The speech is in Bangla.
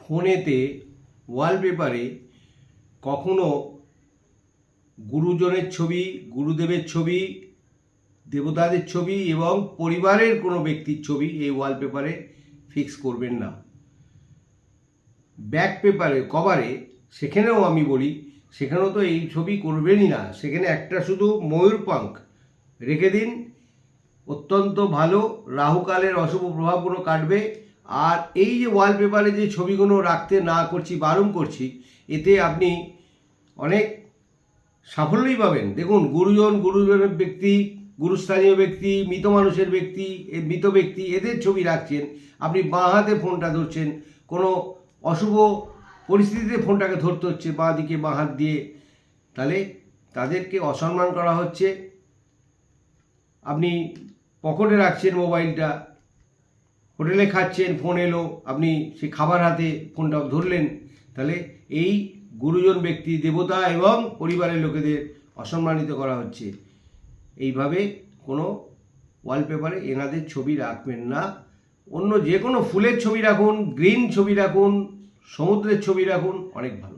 ফোনেতে ওয়ালপেপারে কখনো গুরুজনের ছবি, গুরুদেবের ছবি, দেবতাদের ছবি এবং পরিবারের কোনো ব্যক্তির ছবি এই ওয়ালপেপারে ফিক্স করবেন না। ব্যাক পেপারে কভারে সেখানেও আমি বলি, সেখানেও তো এই ছবি করবেনই না, সেখানে একটা শুধু ময়ূরপঙ্খ রেখে দিন, অত্যন্ত ভালো, রাহুকালের অশুভ প্রভাবগুলো কাটবে। আর এই যে ওয়ালপেপারে যে ছবিগুলো রাখতে না করছি, বারণ করছি, এতে আপনি অনেক সাফল্যই পাবেন। দেখুন, গুরুজনের ব্যক্তি, গুরুস্থানীয় ব্যক্তি, মৃত মানুষের ব্যক্তি, মৃত ব্যক্তি, এদের ছবি রাখছেন, আপনি বাঁ হাতে ফোনটা ধরছেন, কোনো অশুভ পরিস্থিতিতে ফোনটাকে ধরতে হচ্ছে বাঁ দিকে, বাঁ হাত দিয়ে, তাহলে তাদেরকে অসম্মান করা হচ্ছে। আপনি পকেটে রাখছেন মোবাইলটা, হোটেলে খাচ্ছেন, ফোন এলো, আপনি সেই খাবার হাতে ফোনটা ধরলেন, তাহলে এই গুরুজন ব্যক্তি, দেবতা এবং পরিবারের লোকেদের অসম্মানিত করা হচ্ছে। এইভাবে কোনো ওয়ালপেপারে এনাদের ছবি রাখবেন না। অন্য যে কোনো ফুলের ছবি রাখুন, গ্রিন ছবি রাখুন, সমুদ্রের ছবি রাখুন, অনেক ভালো।